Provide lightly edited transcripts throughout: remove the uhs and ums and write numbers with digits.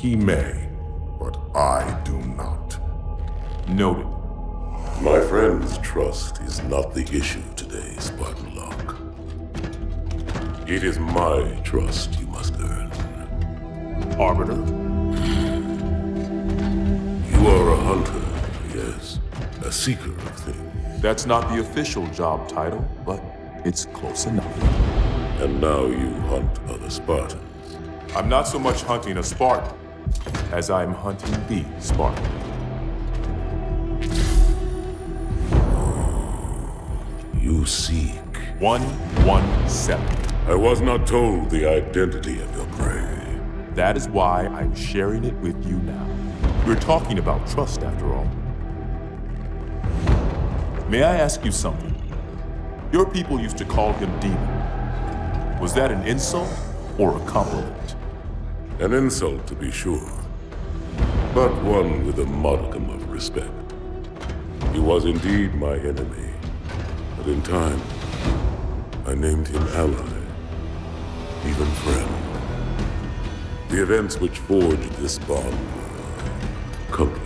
He may, but I do not. Noted. My friend's trust is not the issue today, Spartan Locke. It is my trust you must earn. Arbiter? You are a hunter, yes. A seeker of things. That's not the official job title, but it's close enough. And now you hunt other Spartans. I'm not so much hunting a Spartan as I'm hunting the Spartan. You seek. 117. I was not told the identity of your prey. That is why I'm sharing it with you now. We're talking about trust, after all. May I ask you something? Your people used to call him Demon. Was that an insult or a compliment? An insult, to be sure, but one with a modicum of respect. He was indeed my enemy, but in time, I named him ally, even friend. The events which forged this bond were complicated.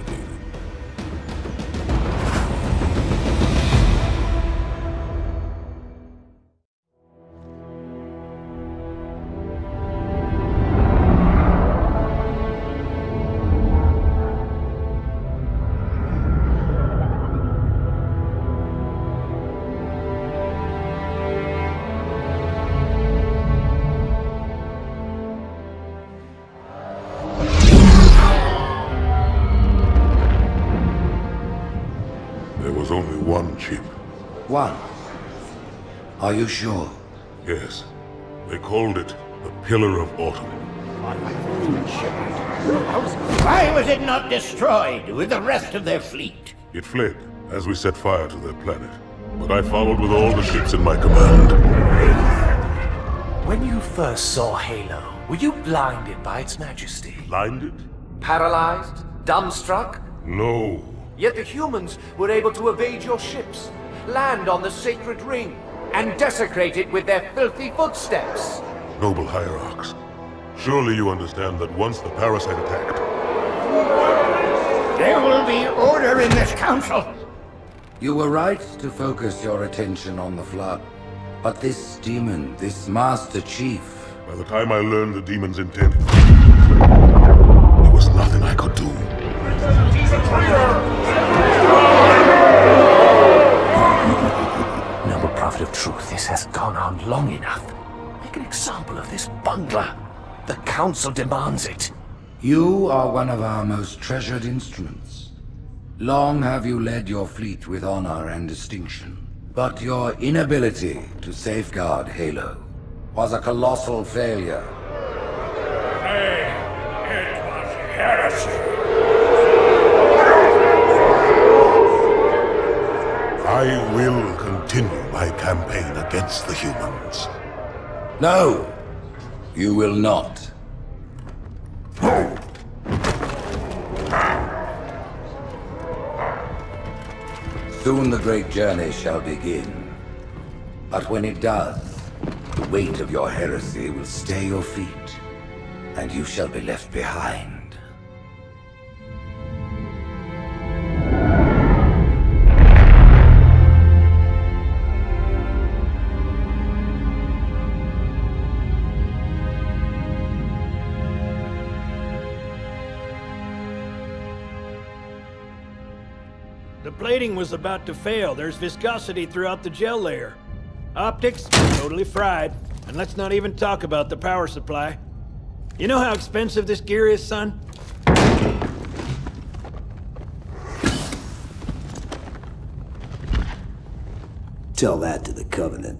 There was only one chip. One? Are you sure? Yes. They called it the Pillar of Autumn. Why was it not destroyed with the rest of their fleet? It fled as we set fire to their planet. But I followed with all the ships in my command. When you first saw Halo, were you blinded by its majesty? Blinded? Paralyzed? Dumbstruck? No. Yet the humans were able to evade your ships, land on the sacred ring, and desecrate it with their filthy footsteps. Noble Hierarchs, surely you understand that once the parasite attacked... There will be order in this council. You were right to focus your attention on the Flood. But this demon, this Master Chief... By the time I learned the demon's intent, there was nothing I could do. He's a traitor! Noble Prophet of Truth, this has gone on long enough. Make an example of this bungler. The Council demands it. You are one of our most treasured instruments. Long have you led your fleet with honor and distinction. But your inability to safeguard Halo was a colossal failure. It was heresy. I will continue my campaign against the humans. No, you will not. Soon the great journey shall begin. But when it does, the weight of your heresy will stay your feet, and you shall be left behind. The plating was about to fail. There's viscosity throughout the gel layer. Optics, totally fried. And let's not even talk about the power supply. You know how expensive this gear is, son? Tell that to the Covenant.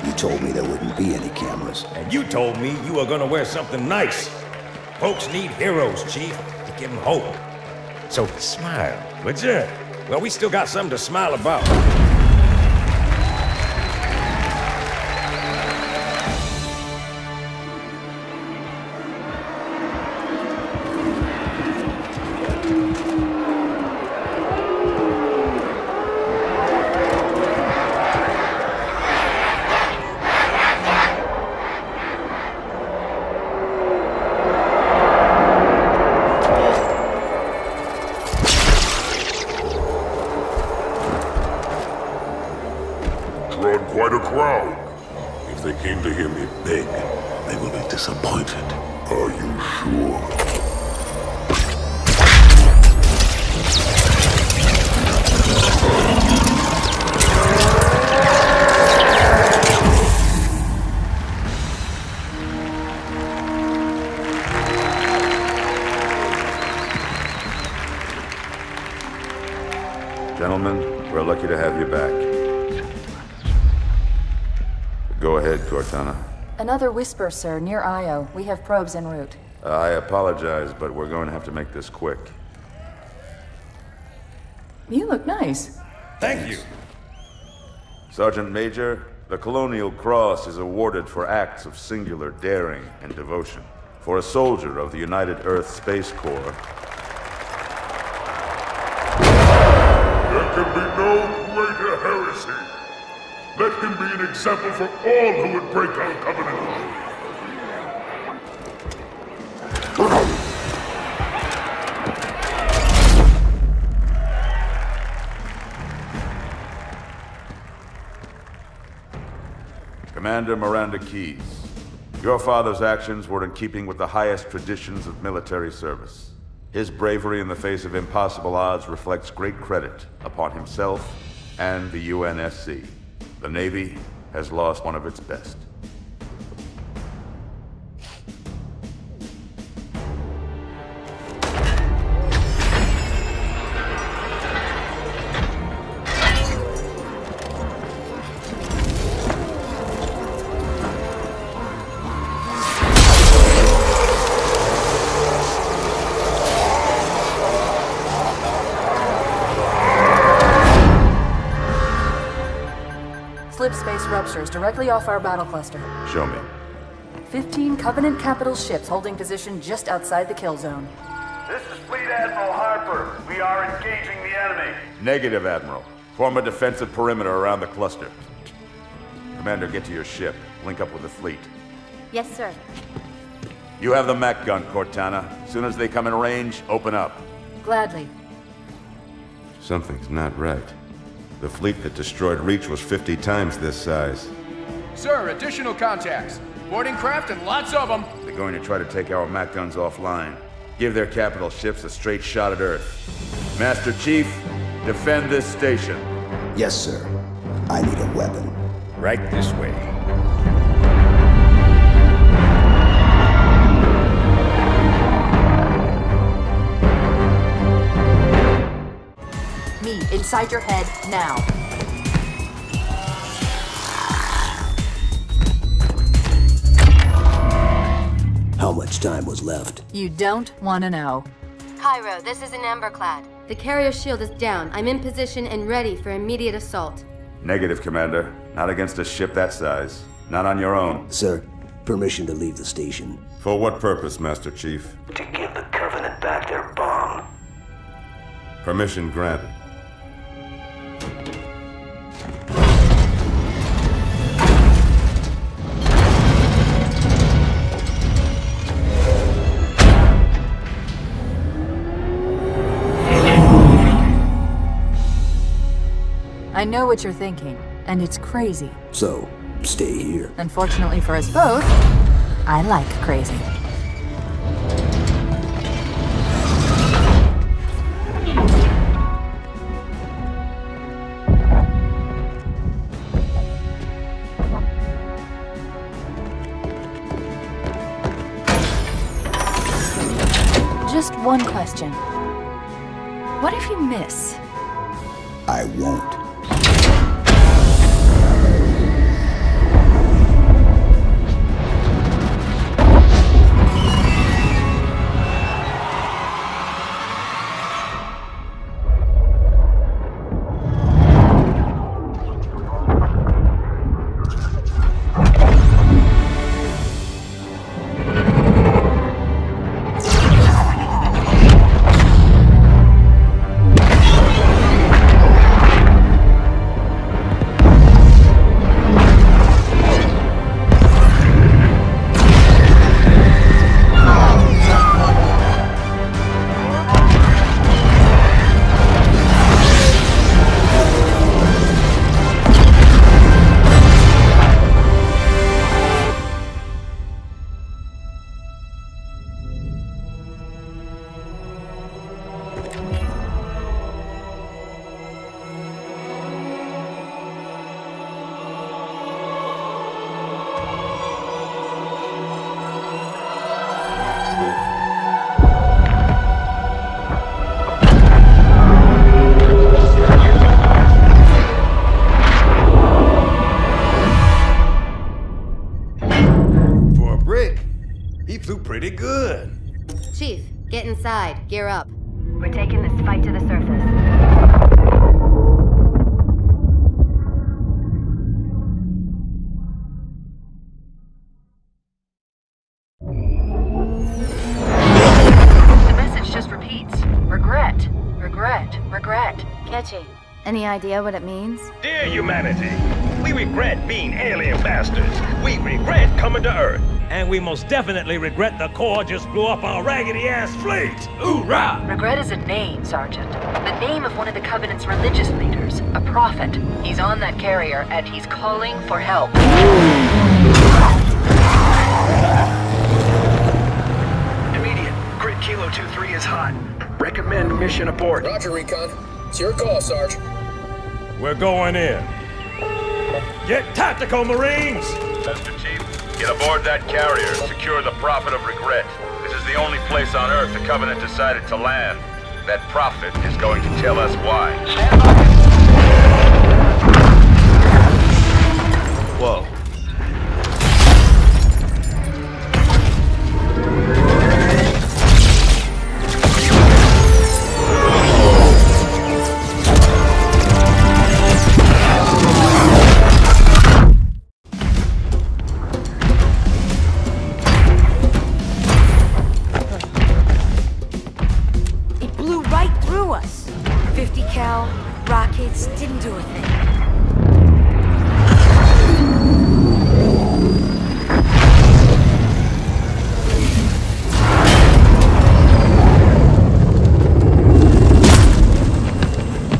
You told me there wouldn't be any cameras. And you told me you were gonna wear something nice. Folks need heroes, Chief, to give them hope. So smile, would you? Well, we still got something to smile about. quite a crowd. If they came to hear me beg, they will be disappointed. Are you sure? Gentlemen, we're lucky to have you back. Go ahead, Cortana. Another whisper, sir, near Io. We have probes en route. I apologize, but we're going to have to make this quick. You look nice. Thank you. Sergeant Major, the Colonial Cross is awarded for acts of singular daring and devotion. For a soldier of the United Earth Space Corps, there can be no greater heresy. Let him be an example for all who would break our covenant. Commander Miranda Keyes, your father's actions were in keeping with the highest traditions of military service. His bravery in the face of impossible odds reflects great credit upon himself and the UNSC. The Navy has lost one of its best. Space ruptures directly off our battle cluster. Show me. 15 Covenant capital ships holding position just outside the kill zone. This is Fleet Admiral Harper. We are engaging the enemy. Negative, Admiral. Form a defensive perimeter around the cluster. Commander, get to your ship. Link up with the fleet. Yes, sir. You have the mech gun, Cortana. As soon as they come in range, open up. Gladly. Something's not right. The fleet that destroyed Reach was 50 times this size. Sir, additional contacts. Boarding craft and lots of them. They're going to try to take our MAC guns offline. Give their capital ships a straight shot at Earth. Master Chief, defend this station. Yes, sir. I need a weapon. Right this way. Me, inside your head, now. How much time was left? You don't want to know. Cairo, this is an Emberclad. The carrier shield is down. I'm in position and ready for immediate assault. Negative, Commander. Not against a ship that size. Not on your own. Sir, permission to leave the station. For what purpose, Master Chief? To give the Covenant back their bomb. Permission granted. I know what you're thinking, and it's crazy. So, stay here. Unfortunately for us both, I like crazy. Just one question. What if you miss? I won't. inside. Gear up. We're taking this fight to the surface. The message just repeats. Regret. Regret. Regret. Catchy. Any idea what it means? Dear humanity, we regret being alien bastards. We regret coming to Earth. And we most definitely regret the Corps just blew up our raggedy-ass fleet. Hoorah! Regret is a name, Sergeant. The name of one of the Covenant's religious leaders. A prophet. He's on that carrier, and he's calling for help. Immediate. Grid Kilo 2-3 is hot. Recommend mission abort. Roger, Recon. It's your call, Sarge. We're going in. Get tactical, Marines! Master Chief, get aboard that carrier and secure the Prophet of Regret. This is the only place on Earth the Covenant decided to land. That Prophet is going to tell us why. Whoa. Rockets didn't do a thing.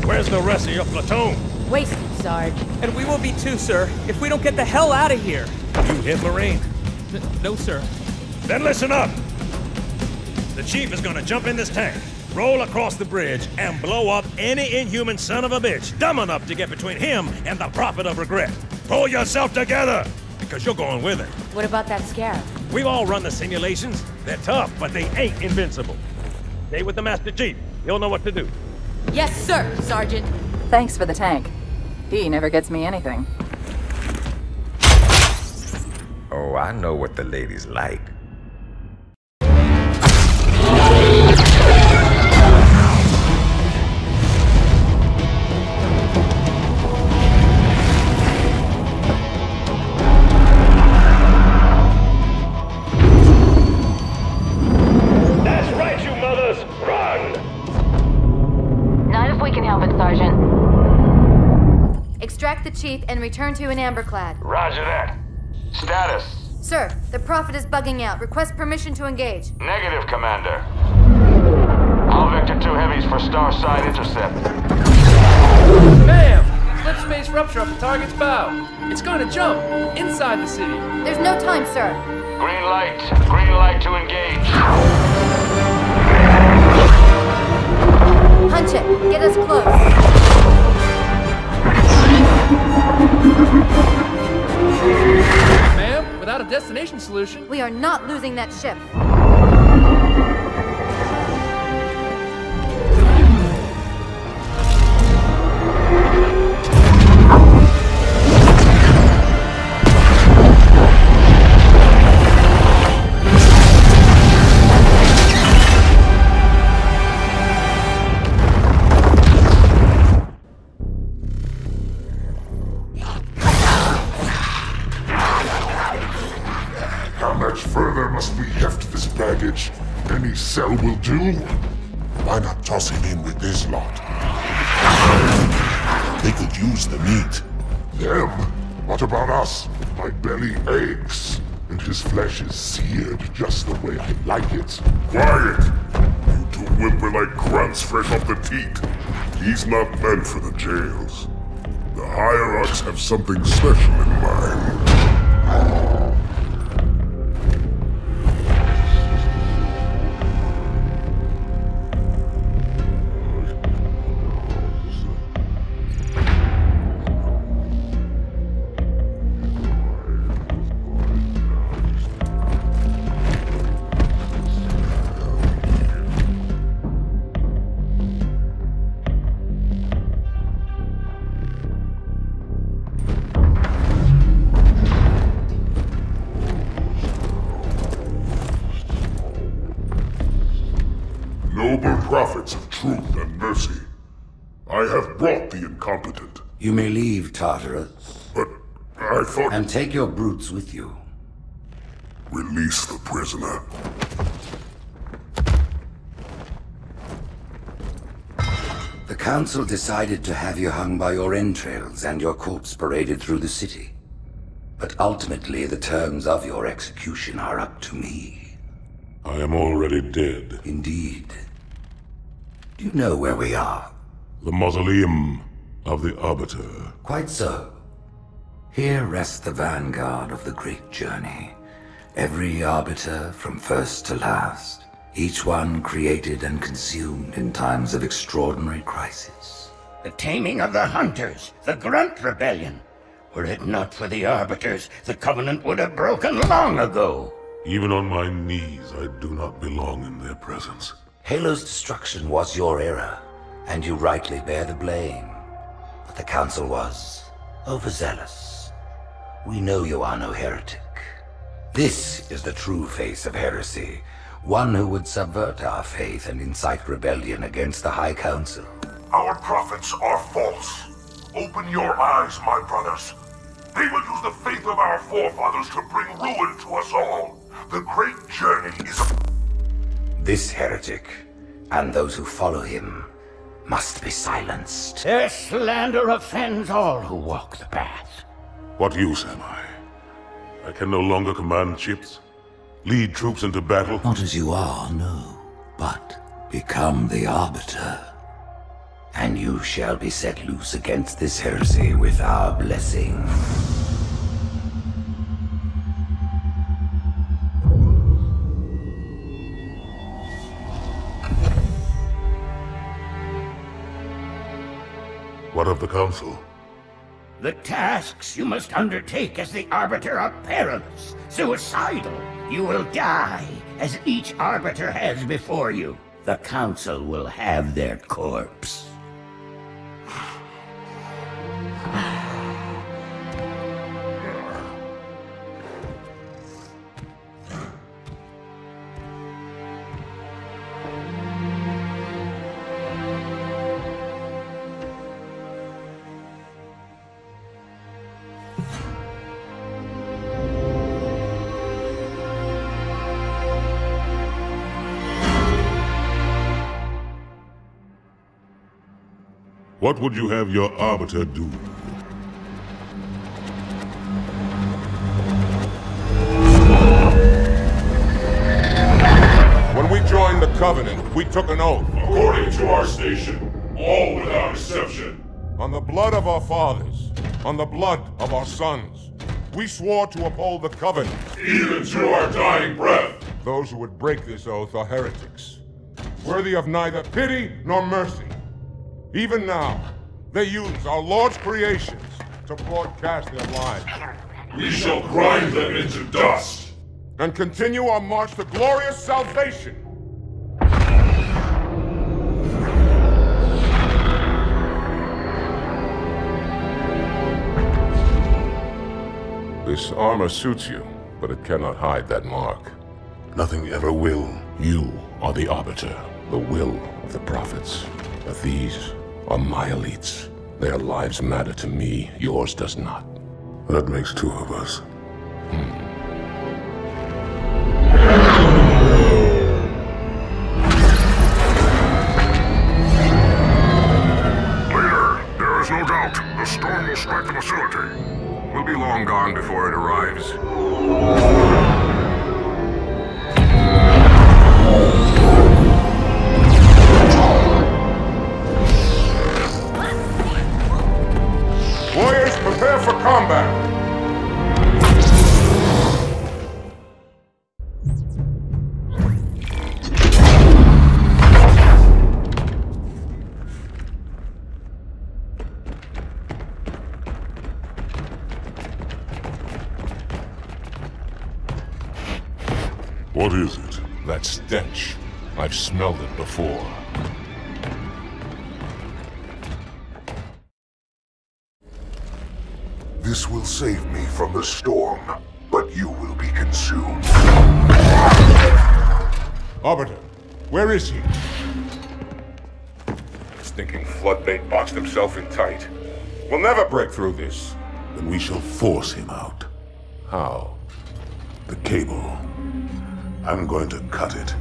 Where's the rest of your platoon? Wasted, Sarge. And we will be too, sir, if we don't get the hell out of here. You hit Marine? No, sir. Then listen up. The Chief is gonna jump in this tank, roll across the bridge, and blow up any inhuman son of a bitch dumb enough to get between him and the Prophet of Regret. Pull yourself together, because you're going with him. What about that Scarab? We've all run the simulations. They're tough, but they ain't invincible. Stay with the Master Chief. He'll know what to do. Yes, sir, Sergeant. Thanks for the tank. He never gets me anything. Oh, I know what the ladies like. Extract the Chief and return to an Amberclad. Roger that. Status. Sir, the Prophet is bugging out. Request permission to engage. Negative, Commander. All Vector 2 heavies for Starside intercept. Bam! Slip space rupture off the target's bow. It's going to jump inside the city. There's no time, sir. Green light. Green light to engage. Punch it. Get us close. Ma'am, without a destination solution... We are not losing that ship. Any cell will do. Why not toss him in with this lot? They could use the meat. Them? What about us? My belly aches, and his flesh is seared just the way I like it. Quiet! You two whimper like grunts fresh off the teat. He's not meant for the jails. The Hierarchs have something special in mind. truth and mercy. I have brought the incompetent. You may leave, Tartarus. But I thought... And take your brutes with you. Release the prisoner. The Council decided to have you hung by your entrails and your corpse paraded through the city. But ultimately, the terms of your execution are up to me. I am already dead. Indeed. Do you know where we are? The mausoleum of the Arbiter. Quite so. Here rests the vanguard of the great journey. Every Arbiter from first to last. Each one created and consumed in times of extraordinary crisis. The taming of the Hunters, the Grunt Rebellion. Were it not for the Arbiters, the Covenant would have broken long ago. Even on my knees, I do not belong in their presence. Halo's destruction was your error, and you rightly bear the blame. But the Council was overzealous. We know you are no heretic. This is the true face of heresy, one who would subvert our faith and incite rebellion against the High Council. Our prophets are false. Open your eyes, my brothers. They will use the faith of our forefathers to bring ruin to us all. The great journey is... This heretic, and those who follow him, must be silenced. Their slander offends all who walk the path. What use am I? I can no longer command ships, lead troops into battle. Not as you are, no, but become the Arbiter. And you shall be set loose against this heresy with our blessing. What of the Council? The tasks you must undertake as the Arbiter are perilous, suicidal. You will die, as each Arbiter has before you. The Council will have their corpse. What would you have your Arbiter do? When we joined the Covenant, we took an oath. According to our station, all without exception. On the blood of our fathers, on the blood of our sons, we swore to uphold the Covenant. Even to our dying breath. Those who would break this oath are heretics, worthy of neither pity nor mercy. Even now, they use our Lord's creations to broadcast their lies. We shall grind them into dust. And continue our march to glorious salvation. This armor suits you, but it cannot hide that mark. Nothing ever will. You are the Arbiter, the will of the prophets. But these are my elites. Their lives matter to me, yours does not. That makes two of us. Leader, there is no doubt the storm will strike the facility. We'll be long gone before it arrives. Warriors, prepare for combat! What is it? That stench. I've smelled it before. This will save me from the storm, but you will be consumed. Arbiter, where is he? stinking floodbait boxed himself in tight. We'll never break through this. Then we shall force him out. How? The cable. I'm going to cut it.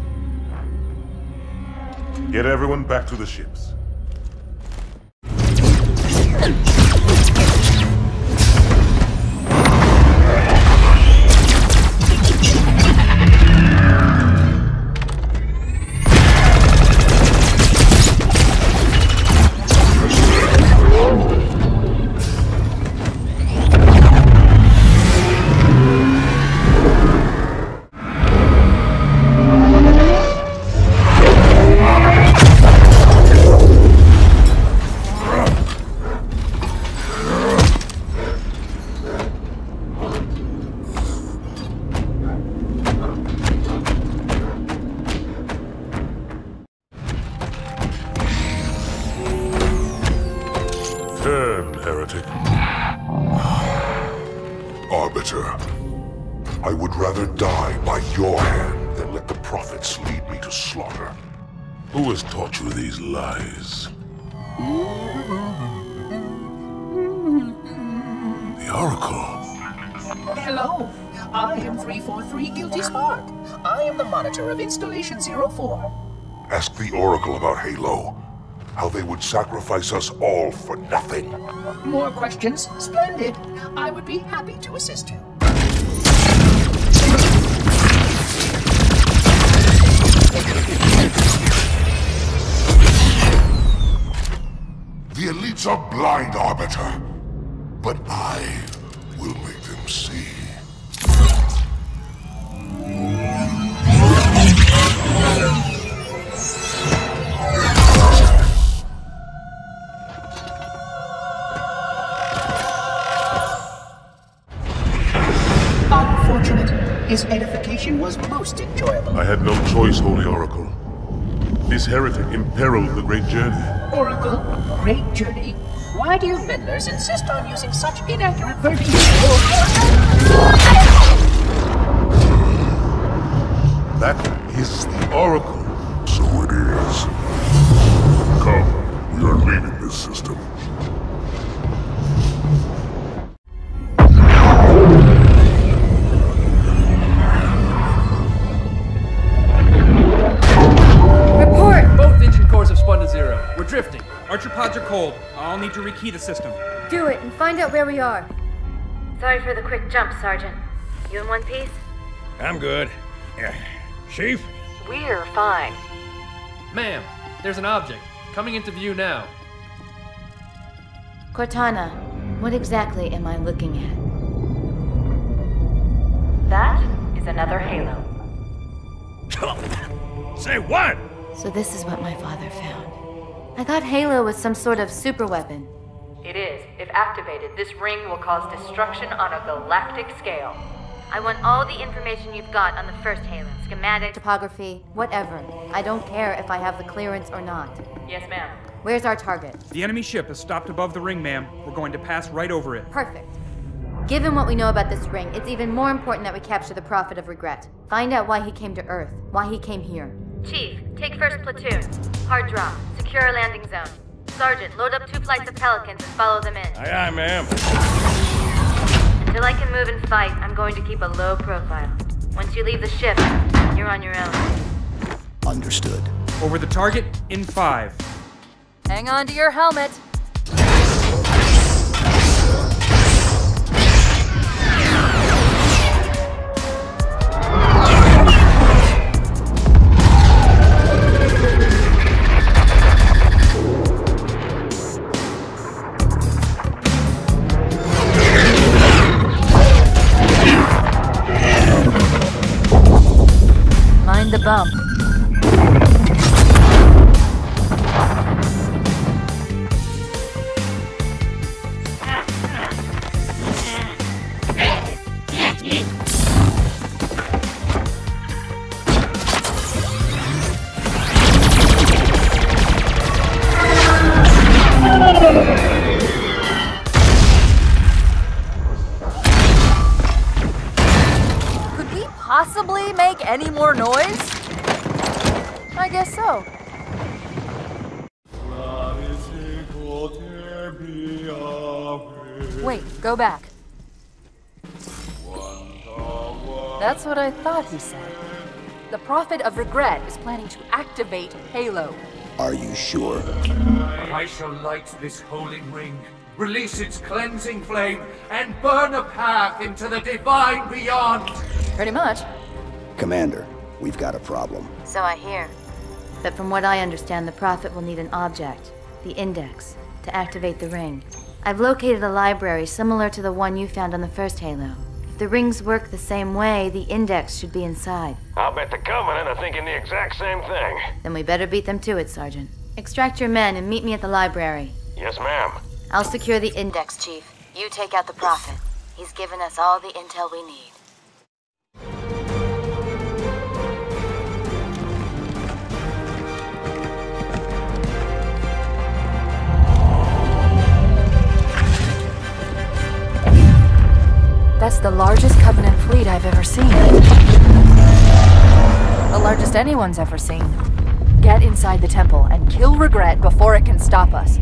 Get everyone back to the ships. Heretic. Arbiter, I would rather die by your hand than let the prophets lead me to slaughter. Who has taught you these lies? The Oracle. Hello, I am 343 Guilty Spark. I am the monitor of Installation 04. Ask the Oracle about Halo. How they would sacrifice us all for nothing. More questions? Splendid. I would be happy to assist you. The elites are blind, Arbiter. But I will make them see. His edification was most enjoyable. I had no choice, Holy Oracle. This heretic imperiled the Great Journey. Oracle, Great Journey? Why do you meddlers insist on using such inaccurate verbiage? That is the Oracle. So it is. Come, we are leaving this system. We're drifting. Archer pods are cold. I'll need to rekey the system. Do it and find out where we are. Sorry for the quick jump, Sergeant. You in one piece? I'm good. Chief? We're fine. Ma'am, there's an object. Coming into view now. Cortana, what exactly am I looking at? That is another Halo. Say what? So this is what my father found. I thought Halo was some sort of super weapon. It is. If activated, this ring will cause destruction on a galactic scale. I want all the information you've got on the first Halo. Schematic, topography, whatever. I don't care if I have the clearance or not. Yes, ma'am. Where's our target? The enemy ship has stopped above the ring, ma'am. We're going to pass right over it. Perfect. Given what we know about this ring, it's even more important that we capture the Prophet of Regret. Find out why he came to Earth, why he came here. Chief, take first platoon. Hard drop. Secure a landing zone. Sergeant, load up 2 flights of Pelicans and follow them in. Aye, aye, ma'am. Until I can move and fight, I'm going to keep a low profile. Once you leave the ship, you're on your own. Understood. Over the target in 5. Hang on to your helmet. Mind the bump. Could we possibly make any more noise? I guess so. Wait, go back. That's what I thought he said. The Prophet of Regret is planning to activate Halo. Are you sure? I shall light this holy ring, release its cleansing flame, and burn a path into the divine beyond! Pretty much. Commander, we've got a problem. So I hear. But from what I understand, the Prophet will need an object, the Index, to activate the ring. I've located a library similar to the one you found on the first Halo. If the rings work the same way, the Index should be inside. I'll bet the Covenant are thinking the exact same thing. Then we better beat them to it, Sergeant. Extract your men and meet me at the library. Yes, ma'am. I'll secure the Index, Chief. You take out the Prophet. He's given us all the intel we need. That's the largest Covenant fleet I've ever seen. The largest anyone's ever seen. Get inside the temple and kill Regret before it can stop us.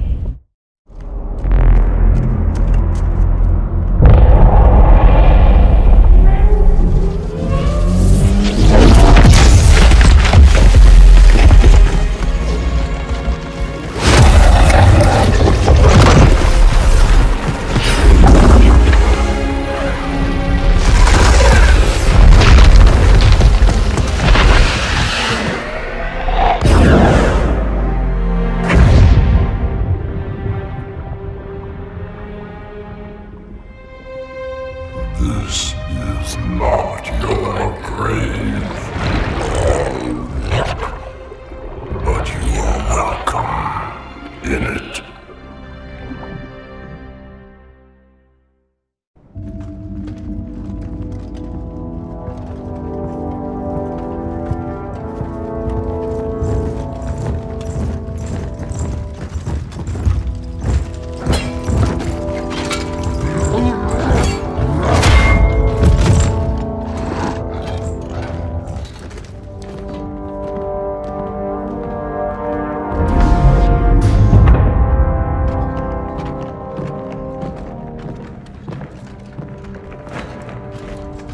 This is not your grave. But you are welcome in it.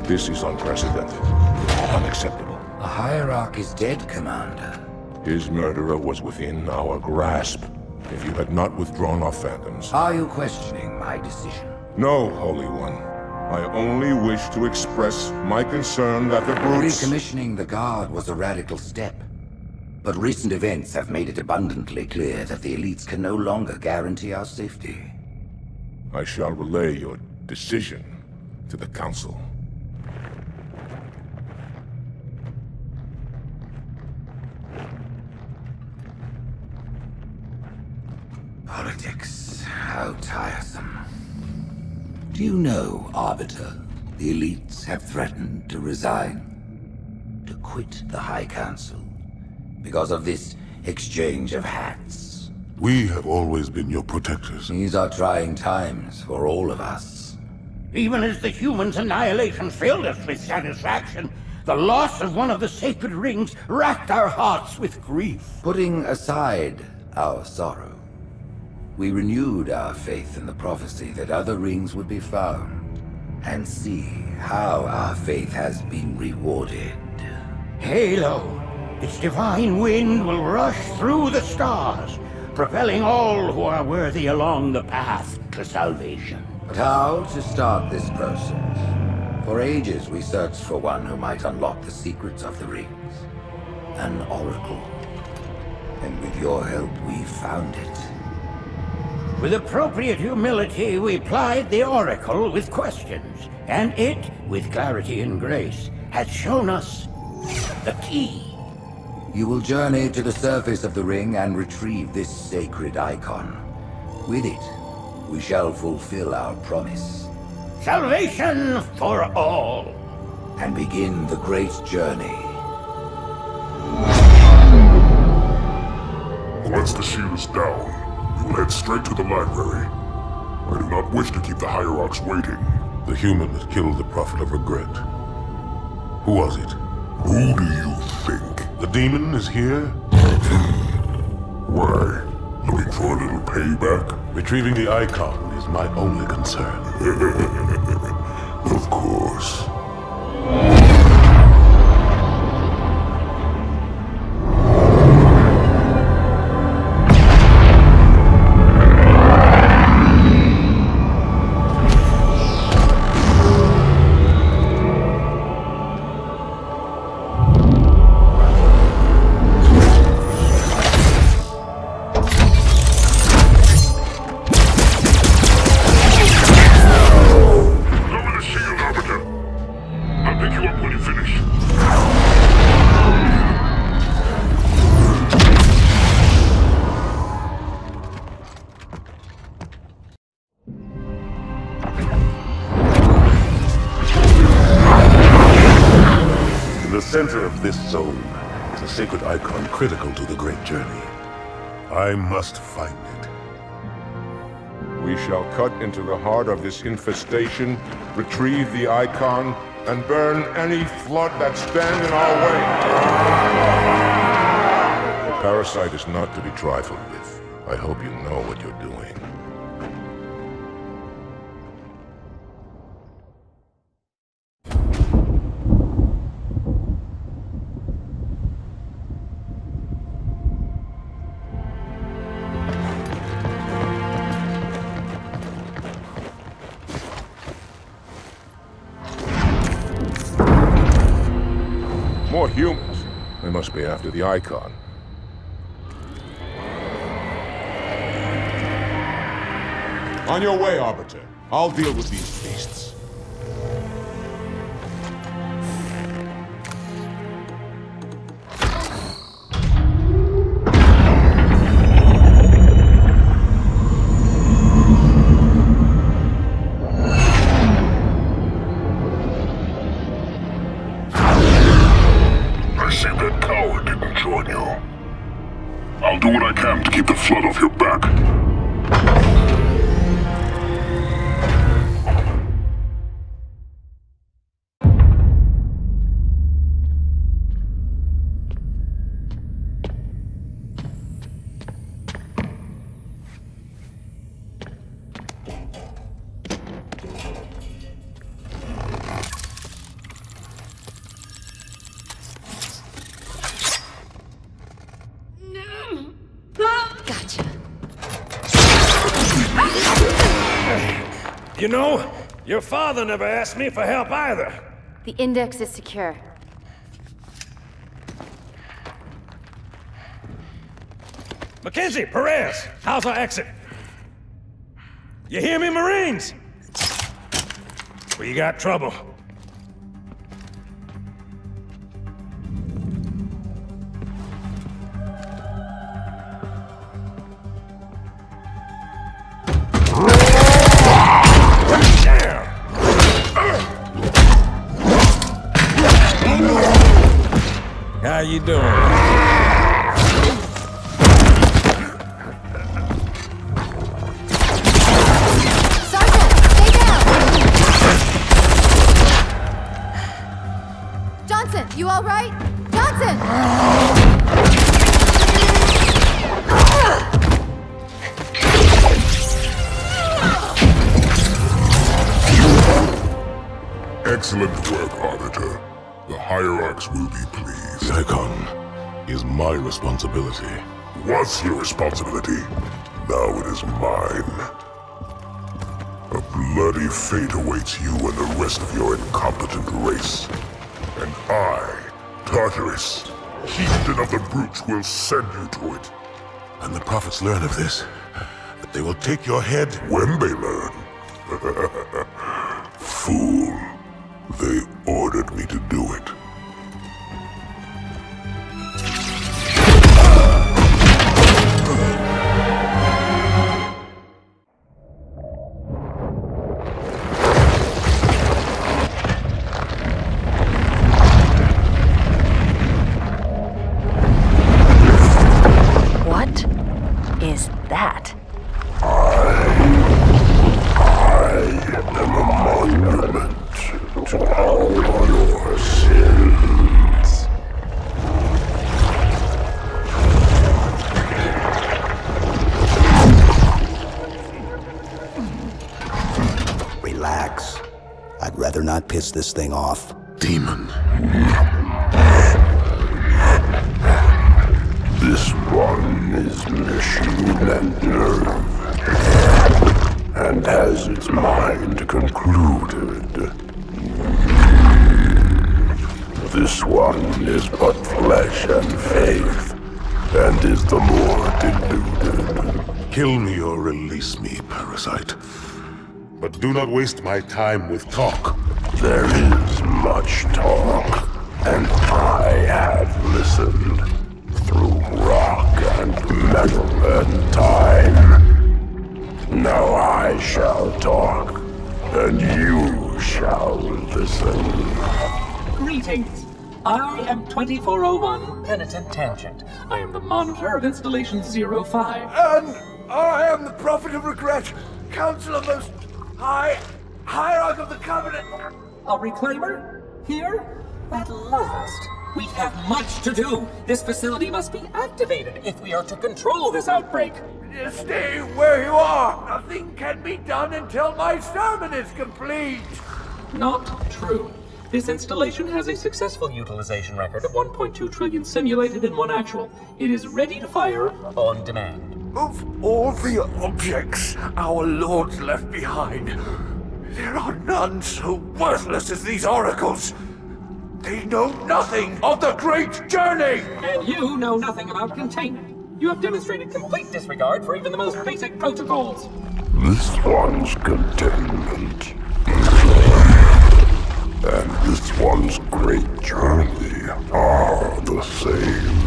This is unprecedented. Unacceptable. The Hierarch is dead, Commander. His murderer was within our grasp. If you had not withdrawn our phantoms... Are you questioning my decision? No, Holy One. I only wish to express my concern that the brutes... Recommissioning the Guard was a radical step. But recent events have made it abundantly clear that the elites can no longer guarantee our safety. I shall relay your decision to the Council. Politics, how tiresome. Do you know, Arbiter, the elites have threatened to resign, to quit the High Council, because of this exchange of hats? We have always been your protectors. These are trying times for all of us. Even as the humans' annihilation filled us with satisfaction, the loss of one of the sacred rings racked our hearts with grief. Putting aside our sorrow, we renewed our faith in the prophecy that other rings would be found, and see how our faith has been rewarded. Halo, its divine wind will rush through the stars, propelling all who are worthy along the path to salvation. But how to start this process? For ages we searched for one who might unlock the secrets of the rings. An oracle. And with your help, we found it. With appropriate humility, we plied the Oracle with questions, and it, with clarity and grace, has shown us the key. You will journey to the surface of the ring and retrieve this sacred icon. With it, we shall fulfill our promise. Salvation for all. And begin the great journey. Once the shield is down, we will head straight to the library. I do not wish to keep the Hierarchs waiting. The human that killed the Prophet of Regret. Who was it? Who do you think? The demon is here? Why? Looking for a little payback? Retrieving the icon is my only concern. Of course. In the center of this zone is a sacred icon critical to the Great Journey. I must find it. We shall cut into the heart of this infestation, retrieve the icon, and burn any flood that stand in our way. The parasite is not to be trifled with. I hope you know what you're doing. More humans. They must be after the icon. On your way, Arbiter. I'll deal with these beasts. I'll do what I can to keep the flood off your back. Gotcha. You know, your father never asked me for help either. The index is secure. Mackenzie, Perez, how's our exit? You hear me, Marines? We got trouble. How you doing? Sergeant, stay down! Johnson, you all right? Johnson! Excellent work, Arbiter. The Hierarchs will be pleased. The icon is my responsibility. Was your responsibility. Now it is mine. A bloody fate awaits you and the rest of your incompetent race. And I, Tartarus, chieftain of the brutes, will send you to it. And the prophets learn of this, that they will take your head. When they learn. Fool. They ordered me to do it. What is that? I am a monument to all your sins. rather not piss this thing off. Demon. This one is machine and nerve, and has its mind concluded. This one is but flesh and faith, and is the more deluded. Kill me or release me, parasite. But do not waste my time with talk. There is much talk, and I have listened through rock and metal and time. Now I shall talk, and you shall listen. Greetings. I am 2401 Penitent Tangent. I am the monitor of Installation 05. And I am the Prophet of Regret, Counselor Most High, Hierarch of the Covenant. A reclaimer? Here? At last. We have much to do. This facility must be activated if we are to control this outbreak. Stay where you are. Nothing can be done until my sermon is complete. Not true. This installation has a successful utilization record of 1.2 trillion simulated and 1 actual. It is ready to fire on demand. Of all the objects our lords left behind, there are none so worthless as these oracles. They know nothing of the great journey! And you know nothing about containment. You have demonstrated complete disregard for even the most basic protocols. This one's containment. And this one's great journey are the same.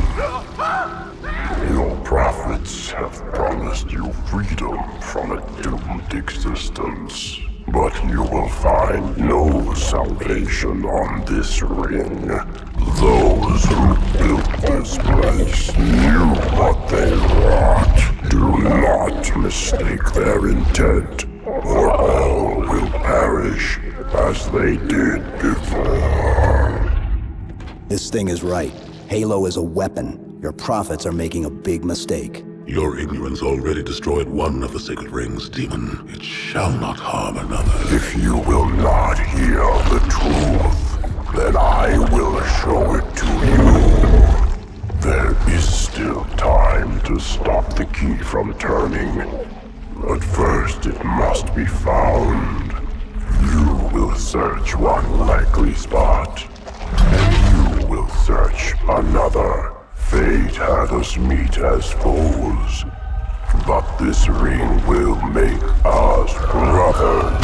Your prophets have promised you freedom from a doomed existence. But you will find no salvation on this ring. Those who built this place knew what they wrought. Do not mistake their intent, or all will perish as they did before. This thing is right. Halo is a weapon. Your prophets are making a big mistake. Your ignorance already destroyed one of the sacred rings, demon. It shall not harm another. If you will not hear the truth, then I will show it to you. There is still time to stop the key from turning. But first it must be found. You will search one likely spot, and you will search another. Fate had us meet as foes, but this ring will make us brothers.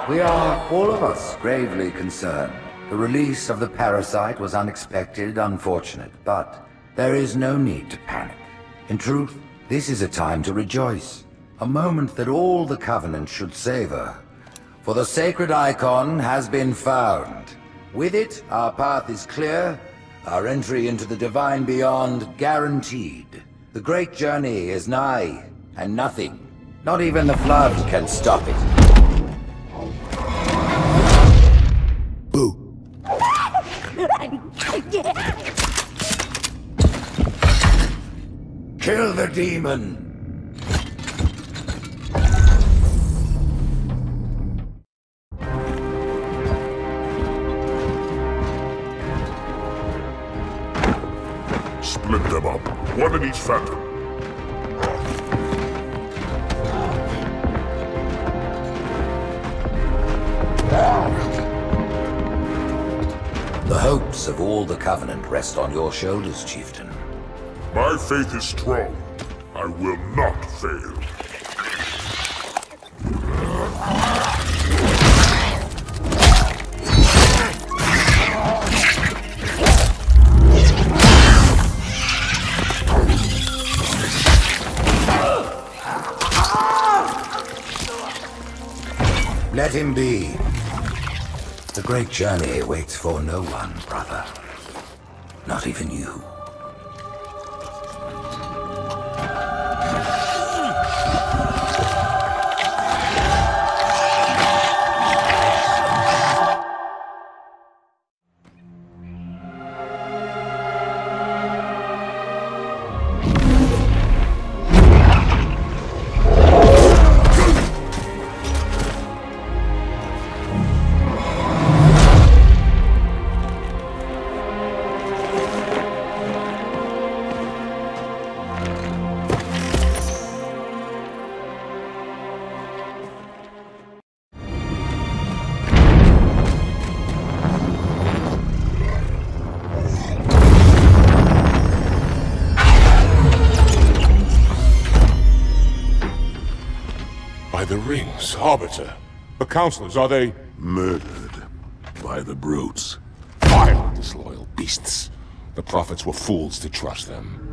We are, all of us, gravely concerned. The release of the parasite was unexpected, unfortunate, but there is no need to panic. In truth, this is a time to rejoice. A moment that all the Covenant should savor. For the sacred icon has been found. With it, our path is clear, our entry into the divine beyond guaranteed. The great journey is nigh, and nothing, not even the flood, can stop it. Kill the demon! Split them up, one in each phantom. The hopes of all the Covenant rest on your shoulders, Chieftain. My faith is strong. I will not fail. Let him be. The great journey waits for no one, brother. Not even you. the rings, Arbiter. The Counselors, are they... Murdered by the brutes. Vile, disloyal beasts. The Prophets were fools to trust them.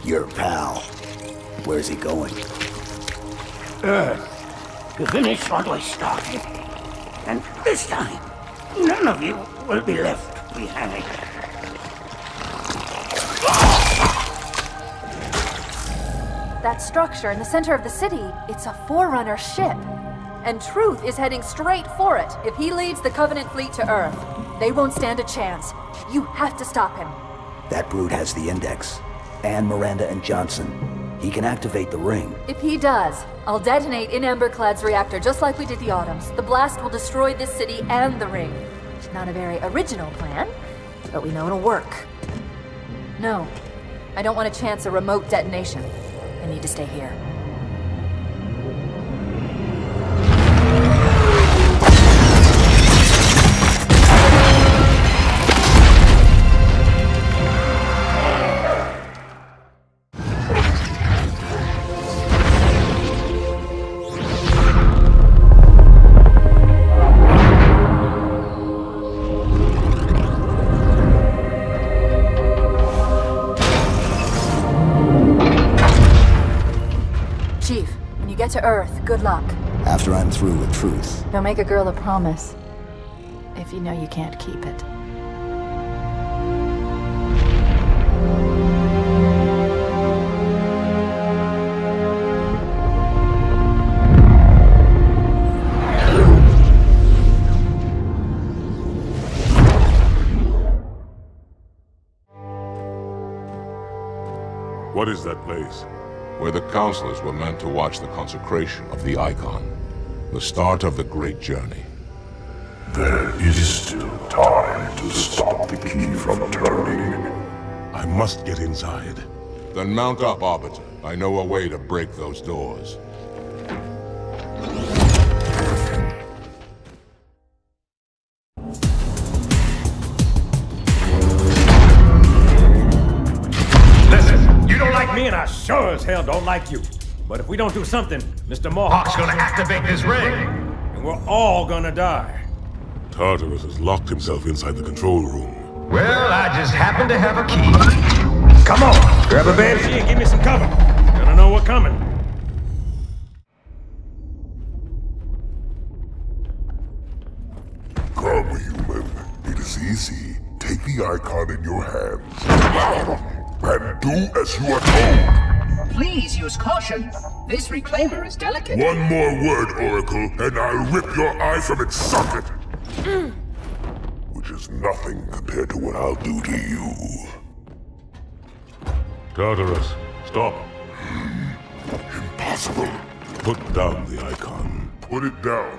Your pal. Where's he going? Earth, to finish what we started. And this time, none of you will be left behind. That structure in the center of the city, it's a Forerunner ship. And Truth is heading straight for it. If he leads the Covenant fleet to Earth, they won't stand a chance. You have to stop him. That brute has the Index. And Miranda and Johnson. He can activate the ring. If he does, I'll detonate in Emberclad's reactor just like we did the Autumn's. The blast will destroy this city and the ring. Not a very original plan, but we know it'll work. No, I don't want to chance a remote detonation. I need to stay here. Get to Earth. Good luck. After I'm through with Truth. Don't make a girl a promise if you know you can't keep it. What is that place? Where the Counselors were meant to watch the consecration of the Icon. The start of the Great Journey. There is still time to stop the key from turning. I must get inside. Then mount up, Arbiter. I know a way to break those doors. Me and I sure as hell don't like you. But if we don't do something, Mr. Mohawk's gonna activate this ring. And we're all gonna die. Tartarus has locked himself inside the control room. Well, I just happen to have a key. Come on, grab a banshee and give me some cover. Gonna know what's coming. Come, human. It is easy. Take the Icon in your hands. And do as you are told. Please use caution. This reclaimer is delicate. One more word, Oracle, and I'll rip your eye from its socket. Which is nothing compared to what I'll do to you. Tartarus, stop. Impossible. Put down the Icon. Put it down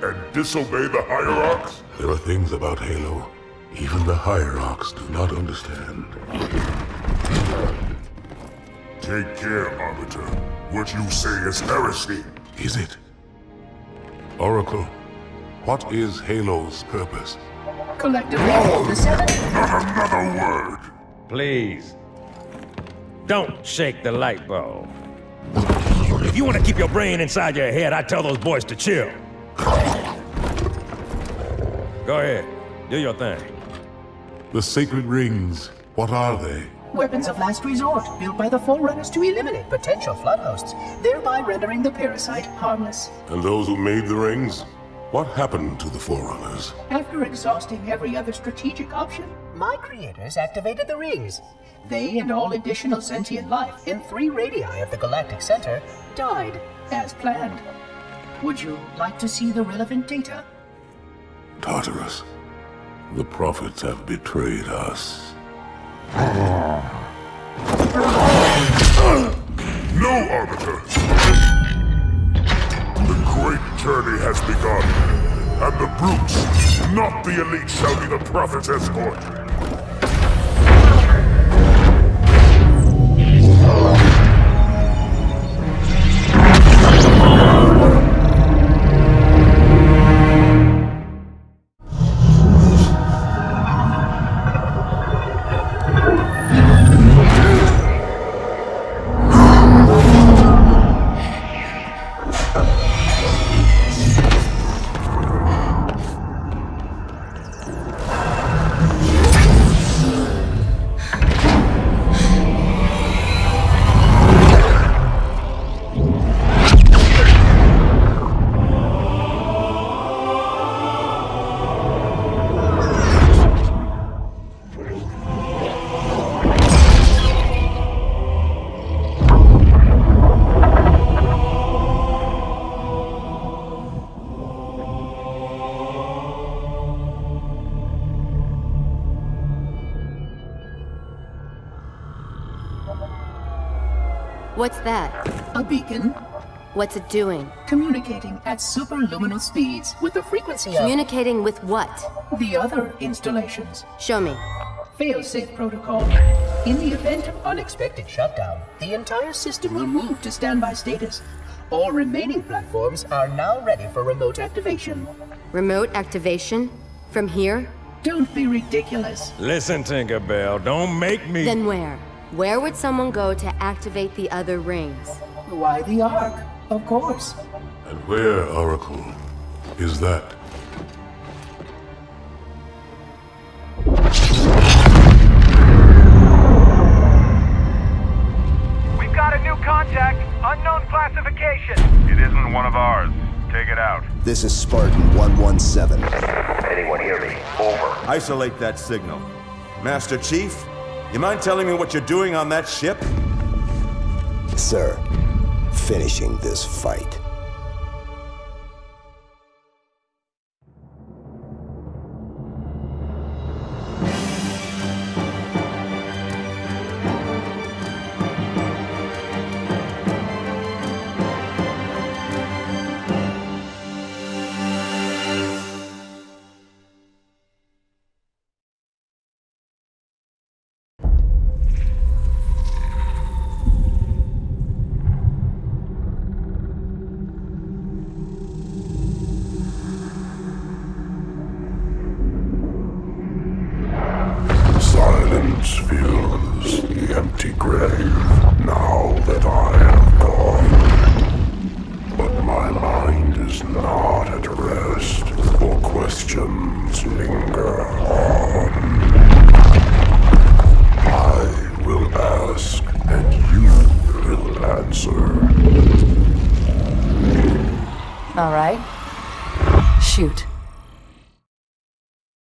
and disobey the Hierarchs? There are things about Halo even the Hierarchs do not understand. Take care, Arbiter. What you say is heresy. Is it? Oracle, what is Halo's purpose? Collectively, the seven... Not another word! Please. Don't shake the light bulb. If you want to keep your brain inside your head, I tell those boys to chill. Go ahead. Do your thing. The sacred rings, what are they? Weapons of last resort, built by the Forerunners to eliminate potential flood hosts, thereby rendering the parasite harmless. And those who made the rings? What happened to the Forerunners? After exhausting every other strategic option, my creators activated the rings. They and all additional sentient life in 3 radii of the Galactic Center died as planned. Would you like to see the relevant data? Tartarus, the prophets have betrayed us. No, Arbiter! The great journey has begun, and the brutes, not the elite, shall be the Prophet's escort. What's that? A beacon. What's it doing? Communicating at superluminal speeds with the frequency of... Communicating with what? The other installations. Show me. Fail-safe protocol. In the event of unexpected shutdown, the entire system will move to standby status. All remaining platforms are now ready for remote activation. Remote activation? From here? Don't be ridiculous. Listen, Tinkerbell, don't make me... Then where? Where would someone go to activate the other rings? Why the Ark? Of course. And where, Oracle, is that? We've got a new contact. Unknown classification. It isn't one of ours. Take it out. This is Spartan 117. Anyone hear me? Over. Isolate that signal. Master Chief, you mind telling me what you're doing on that ship? Sir, finishing this fight. Silence fills the empty grave now that I have gone. But my mind is not at rest, for questions linger on. I will ask, and you will answer. All right. Shoot.